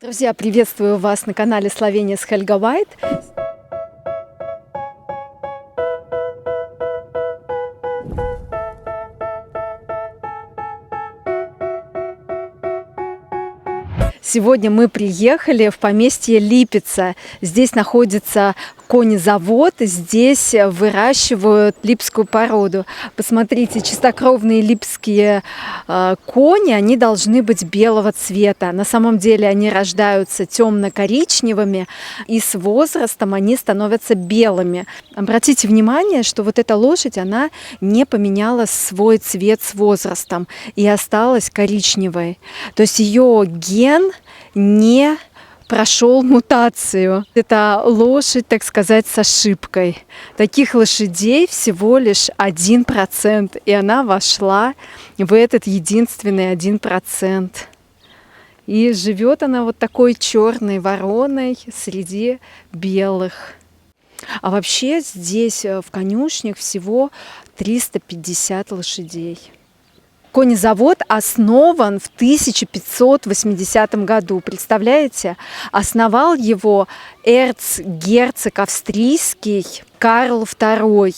Друзья, приветствую вас на канале Словения с Хельга White. Сегодня мы приехали в поместье Липица. Здесь находится конезавод, здесь выращивают липскую породу. Посмотрите, чистокровные липские кони, они должны быть белого цвета. На самом деле они рождаются темно-коричневыми, и с возрастом они становятся белыми. Обратите внимание, что вот эта лошадь, она не поменяла свой цвет с возрастом и осталась коричневой. То есть ее ген не прошел мутацию. Это лошадь, так сказать, с ошибкой. Таких лошадей всего лишь 1%, и она вошла в этот единственный 1%. И живет она вот такой черной вороной среди белых. А вообще здесь в конюшнях всего 350 лошадей. Конезавод основан в 1580 году. Представляете? Основал его эрцгерцог австрийский Карл II.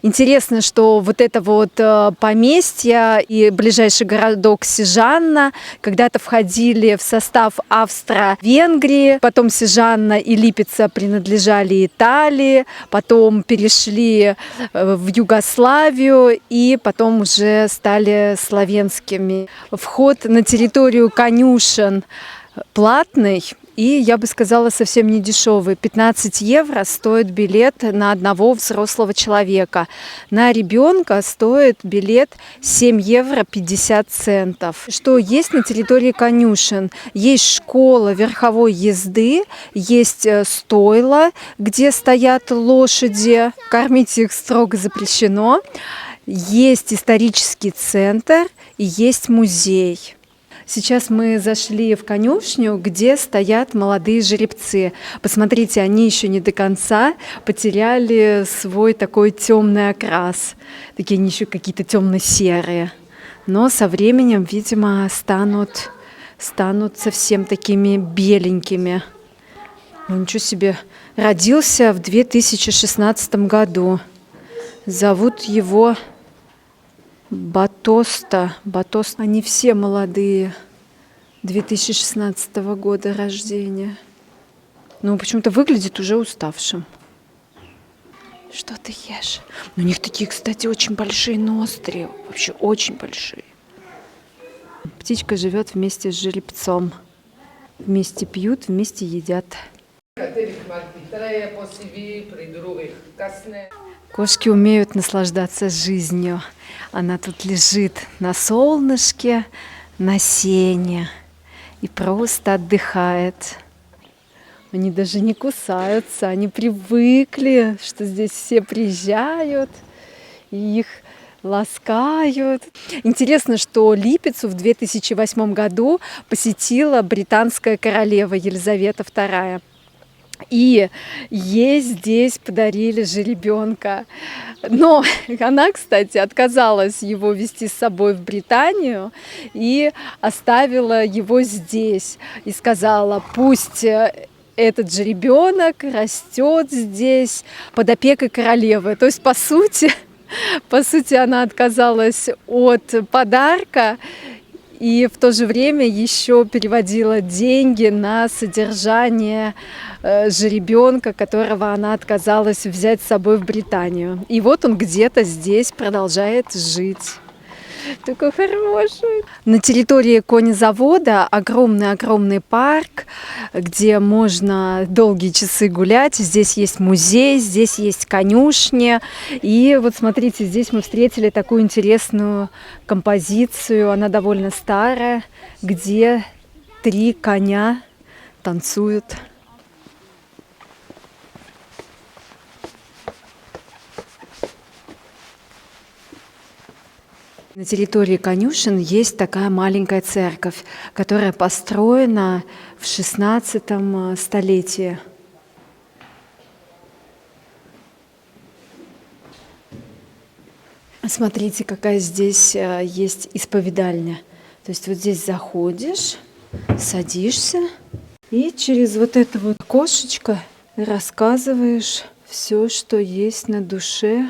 Интересно, что вот это вот поместье и ближайший городок Сежанна когда-то входили в состав Австро-Венгрии, потом Сежанна и Липица принадлежали Италии, потом перешли в Югославию и потом уже стали славянскими. Вход на территорию конюшен платный. И, я бы сказала, совсем не дешевый. 15 евро стоит билет на одного взрослого человека. На ребенка стоит билет 7 евро 50 центов. Что есть на территории конюшен? Есть школа верховой езды, есть стойла, где стоят лошади. Кормить их строго запрещено. Есть исторический центр и есть музей. Сейчас мы зашли в конюшню, где стоят молодые жеребцы. Посмотрите, они еще не до конца потеряли свой такой темный окрас. Такие они еще какие-то темно-серые. Но со временем, видимо, станут совсем такими беленькими. Ну, ничего себе. Родился в 2016 году. Зовут его Батоста. Они все молодые, 2016 года рождения. Но почему-то выглядит уже уставшим. Что ты ешь? У них такие, кстати, очень большие ноздри. Вообще очень большие. Птичка живет вместе с жеребцом. Вместе пьют, вместе едят. Кошки умеют наслаждаться жизнью. Она тут лежит на солнышке, на сене и просто отдыхает. Они даже не кусаются, они привыкли, что здесь все приезжают и их ласкают. Интересно, что Липецу в 2008 году посетила британская королева Елизавета II. И ей здесь подарили жеребенка. Но она, кстати, отказалась его везти с собой в Британию и оставила его здесь. И сказала, пусть этот жеребенок растет здесь под опекой королевы. То есть, по сути, она отказалась от подарка и в то же время еще переводила деньги на содержание жеребенка, которого она отказалась взять с собой в Британию. И вот он где-то здесь продолжает жить. Такой хороший. На территории конезавода огромный парк, где можно долгие часы гулять. Здесь есть музей, здесь есть конюшни. И вот смотрите, здесь мы встретили такую интересную композицию. Она довольно старая, где 3 коня танцуют. На территории конюшен есть такая маленькая церковь, которая построена в 16 столетии. Смотрите, какая здесь есть исповедальня. То есть вот здесь заходишь, садишься, И через вот это вот окошечко рассказываешь все, что есть на душе.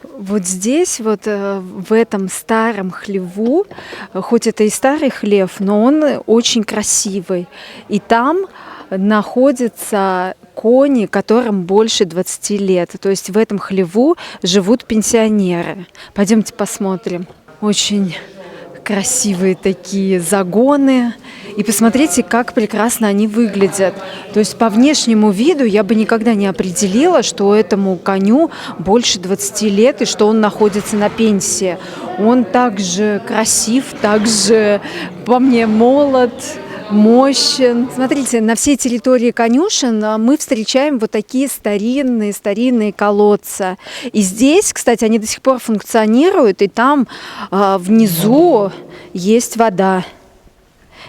Вот здесь, вот в этом старом хлеву, хоть это и старый хлев, но он очень красивый. И там находятся кони, которым больше 20 лет. То есть в этом хлеву живут пенсионеры. Пойдемте посмотрим. Очень красивые такие загоны. И посмотрите, как прекрасно они выглядят. То есть по внешнему виду я бы никогда не определила, что этому коню больше 20 лет и что он находится на пенсии. Он также красив, также, по мне, молод, мощен. Смотрите, на всей территории конюшен мы встречаем вот такие старинные колодцы. И здесь, кстати, они до сих пор функционируют, и там внизу есть вода.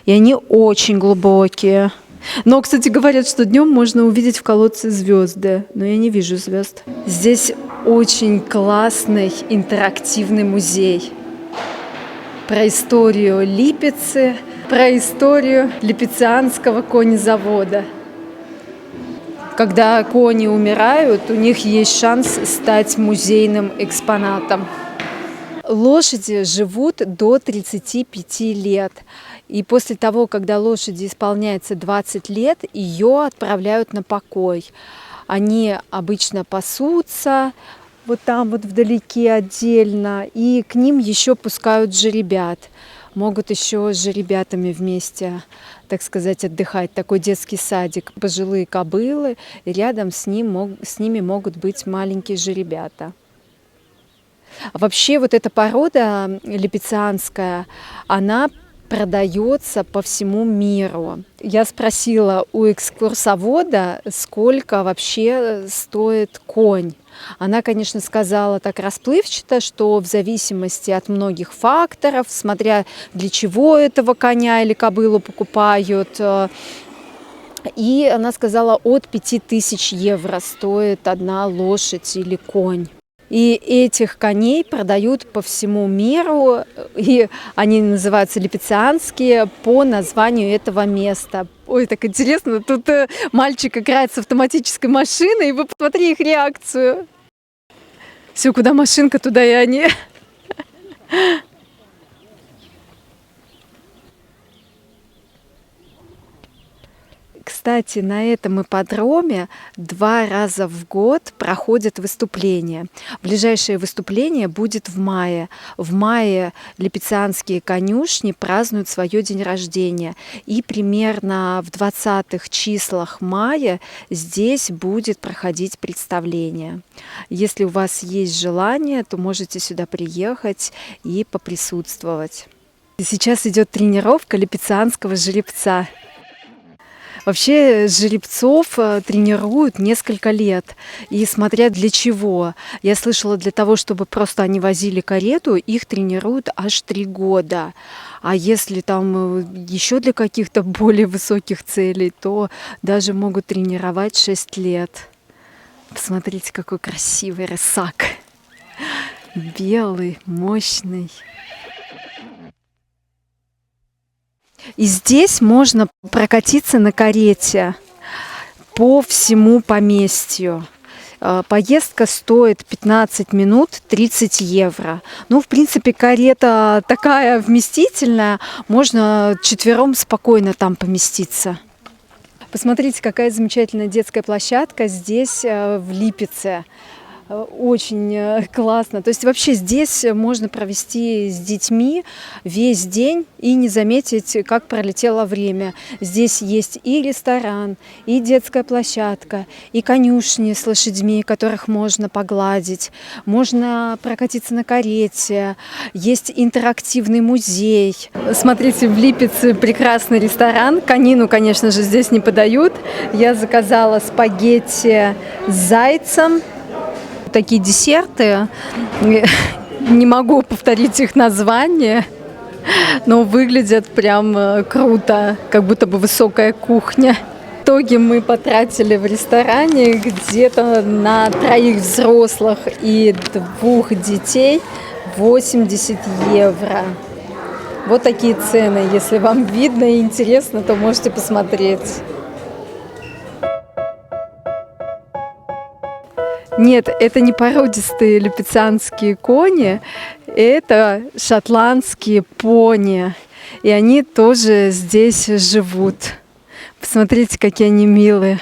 И они очень глубокие. Но, кстати, говорят, что днем можно увидеть в колодце звезды, но я не вижу звезд. Здесь очень классный интерактивный музей про историю Липецы, про историю липецкого конезавода. Когда кони умирают, у них есть шанс стать музейным экспонатом. Лошади живут до 35 лет. И после того, когда лошади исполняется 20 лет, ее отправляют на покой. Они обычно пасутся вот там вот вдалеке отдельно, и к ним еще пускают жеребят. Могут еще с жеребятами вместе, так сказать, отдыхать. Такой детский садик. Пожилые кобылы, и рядом с ними могут быть маленькие жеребята. Вообще вот эта порода липецкая, она продается по всему миру. Я спросила у экскурсовода, сколько вообще стоит конь. Она, конечно, сказала так расплывчато, что в зависимости от многих факторов, смотря для чего этого коня или кобылу покупают, и она сказала, от 5000 евро стоит одна лошадь или конь. И этих коней продают по всему миру, и они называются липецкие по названию этого места. Ой, так интересно, тут мальчик играет с автоматической машиной, и вы посмотри их реакцию. Все, куда машинка, туда и они. Кстати, на этом ипподроме 2 раза в год проходят выступления. Ближайшее выступление будет в мае. В мае липецкие конюшни празднуют свое день рождения. И примерно в 20-х числах мая здесь будет проходить представление. Если у вас есть желание, то можете сюда приехать и поприсутствовать. Сейчас идет тренировка липецкого жеребца. Вообще жеребцов тренируют несколько лет, и смотря для чего. Я слышала, для того, чтобы просто они возили карету, их тренируют аж 3 года. А если там еще для каких-то более высоких целей, то даже могут тренировать 6 лет. Посмотрите, какой красивый рысак. Белый, мощный. И здесь можно прокатиться на карете по всему поместью. Поездка стоит 15 минут 30 евро. Ну, в принципе, карета такая вместительная, можно 4 спокойно там поместиться. Посмотрите, какая замечательная детская площадка здесь, в Липеце. Очень классно. То есть вообще здесь можно провести с детьми весь день и не заметить, как пролетело время. Здесь есть и ресторан, и детская площадка, и конюшни с лошадьми, которых можно погладить. Можно прокатиться на карете. Есть интерактивный музей. Смотрите, в Липеце прекрасный ресторан. Конину, конечно же, здесь не подают. Я заказала спагетти с зайцем. Такие десерты, не могу повторить их название, но выглядят прям круто, как будто бы высокая кухня. В итоге мы потратили в ресторане где-то на 3 взрослых и 2 детей 80 евро. Вот такие цены. Если вам видно и интересно, то можете посмотреть. Нет, это не породистые липецкие кони, это шотландские пони. И они тоже здесь живут. Посмотрите, какие они милые.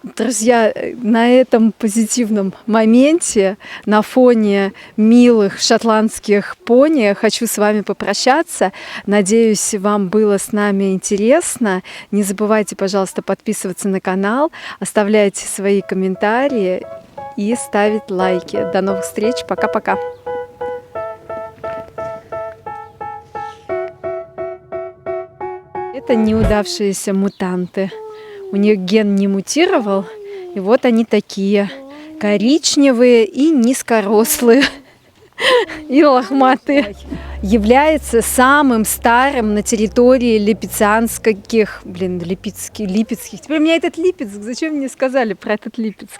Друзья, на этом позитивном моменте, на фоне милых шотландских пони, хочу с вами попрощаться. Надеюсь, вам было с нами интересно. Не забывайте, пожалуйста, подписываться на канал, оставляйте свои комментарии и ставить лайки. До новых встреч. Пока-пока. Это неудавшиеся мутанты. У них ген не мутировал, и вот они такие коричневые и низкорослые, и лохматые. Является самым старым на территории липецких, липецких. Теперь мне этот Липецк, зачем мне сказали про этот Липецк?